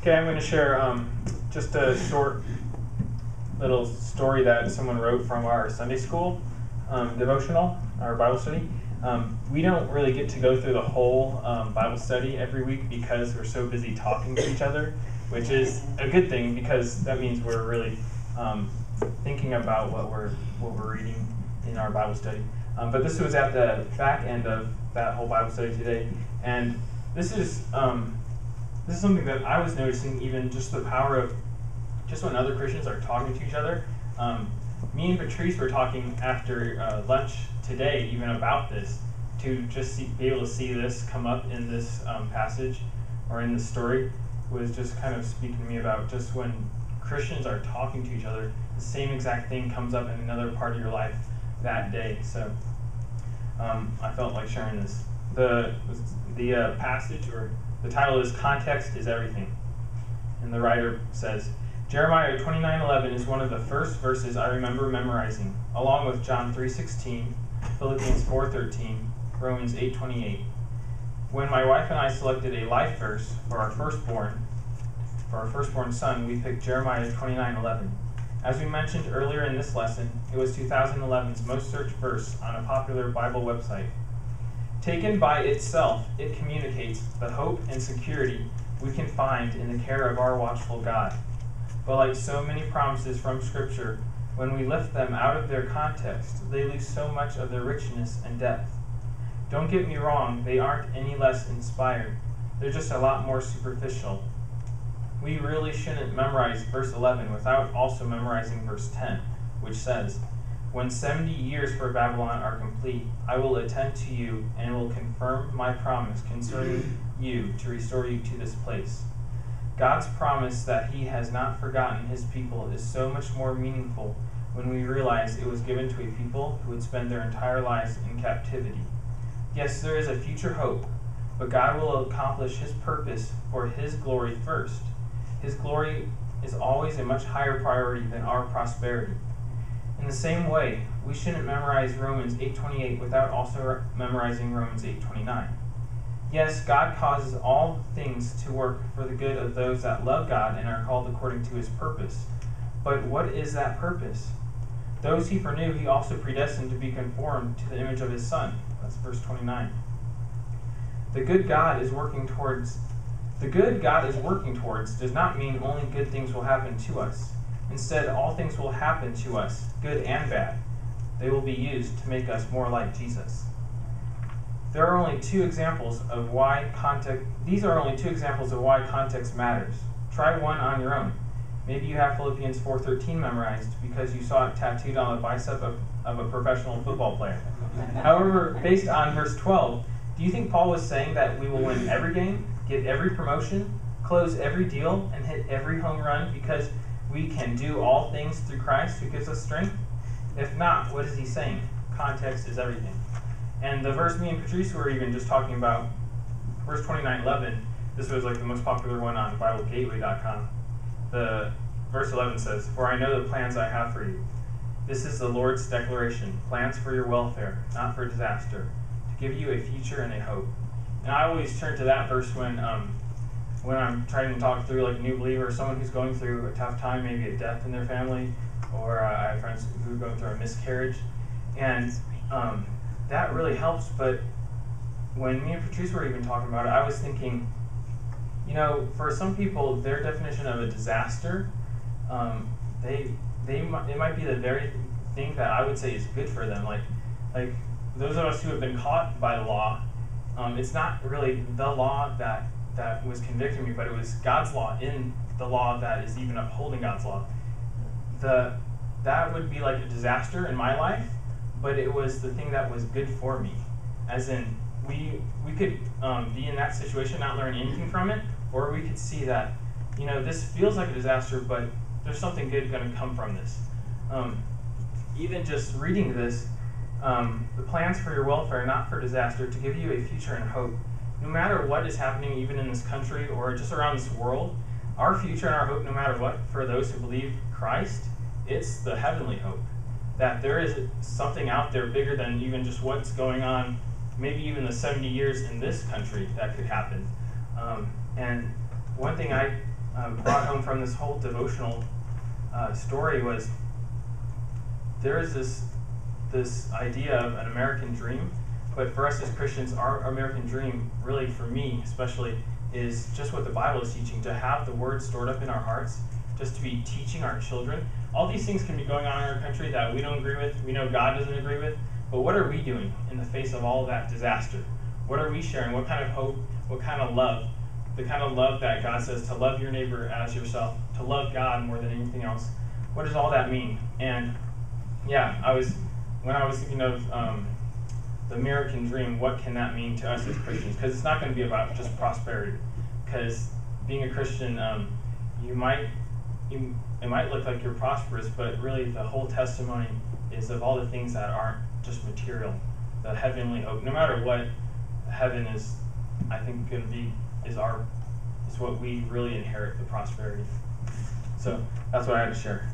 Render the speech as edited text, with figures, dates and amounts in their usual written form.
Okay, I'm going to share just a short little story that someone wrote from our Sunday school devotional, our Bible study. We don't really get to go through the whole Bible study every week because we're so busy talking to each other, which is a good thing because that means we're really thinking about what we're reading in our Bible study. But this was at the back end of that whole Bible study today, and this is something that I was noticing, even just the power of just when other Christians are talking to each other. Me and Patrice were talking after lunch today even about this, to just be able to see this come up in this passage or in this story was just kind of speaking to me about just when Christians are talking to each other, the same exact thing comes up in another part of your life that day. So I felt like sharing this. The passage, or the title is Context is Everything. And the writer says, Jeremiah 29:11 is one of the first verses I remember memorizing, along with John 3:16, Philippians 4:13, Romans 8:28. When my wife and I selected a life verse for our firstborn son, we picked Jeremiah 29:11. As we mentioned earlier in this lesson, it was 2011's most searched verse on a popular Bible website. Taken by itself, it communicates the hope and security we can find in the care of our watchful God. But like so many promises from Scripture, when we lift them out of their context, they lose so much of their richness and depth. Don't get me wrong, they aren't any less inspired. They're just a lot more superficial. We really shouldn't memorize verse 11 without also memorizing verse 10, which says, When 70 years for Babylon are complete, I will attend to you and will confirm my promise concerning you to restore you to this place. God's promise that he has not forgotten his people is so much more meaningful when we realize it was given to a people who would spend their entire lives in captivity. Yes, there is a future hope, but God will accomplish his purpose for his glory first. His glory is always a much higher priority than our prosperity. In the same way, we shouldn't memorize Romans 8:28 without also memorizing Romans 8:29. Yes, God causes all things to work for the good of those that love God and are called according to his purpose. But what is that purpose? Those he foreknew, he also predestined to be conformed to the image of his Son. That's verse 29. The good God is working towards does not mean only good things will happen to us. Instead, all things will happen to us, good and bad. They will be used to make us more like Jesus. There are only two examples of why context matters. Try one on your own. Maybe you have Philippians 4:13 memorized because you saw it tattooed on the bicep of a professional football player. However, based on verse 12, do you think Paul was saying that we will win every game, get every promotion, close every deal, and hit every home run because we can do all things through Christ who gives us strength? If not, what is he saying? Context is everything. And the verse me and Patrice were even just talking about, verse 29:11, this was like the most popular one on BibleGateway.com. The verse 11 says, For I know the plans I have for you. This is the Lord's declaration, plans for your welfare, not for disaster, to give you a future and a hope. And I always turn to that verse when I'm trying to talk through like a new believer, or someone who's going through a tough time, maybe a death in their family, or I have friends who are going through a miscarriage. And that really helps. But when me and Patrice were even talking about it, I was thinking, for some people, their definition of a disaster, it might be the very thing that I would say is good for them. Like those of us who have been caught by the law, it's not really the law that was convicting me, but it was God's law in the law that is even upholding God's law. That would be like a disaster in my life, but it was the thing that was good for me. As in, we could be in that situation, not learn anything from it, or we could see that, this feels like a disaster, but there's something good going to come from this. Even just reading this, the plans for your welfare, not for disaster, to give you a future and hope. No matter what is happening, even in this country or just around this world, our future and our hope, no matter what, for those who believe Christ, it's the heavenly hope. that there is something out there bigger than even just what's going on, maybe even the 70 years in this country that could happen. And one thing I brought home from this whole devotional story was there is this idea of an American dream, but for us as Christians, our American dream, really for me especially, is just what the Bible is teaching, to have the Word stored up in our hearts, just to be teaching our children. All these things can be going on in our country that we don't agree with, we know God doesn't agree with, but what are we doing in the face of all of that disaster? What are we sharing? What kind of hope, what kind of love? The kind of love that God says to love your neighbor as yourself, to love God more than anything else. What does all that mean? And yeah, when I was thinking of the American dream, what can that mean to us as Christians? Because it's not going to be about just prosperity. Because being a Christian, it might look like you're prosperous, but really the whole testimony is of all the things that aren't just material, the heavenly hope. No matter what, heaven is, I think, going to be is what we really inherit, the prosperity. So that's what I had to share.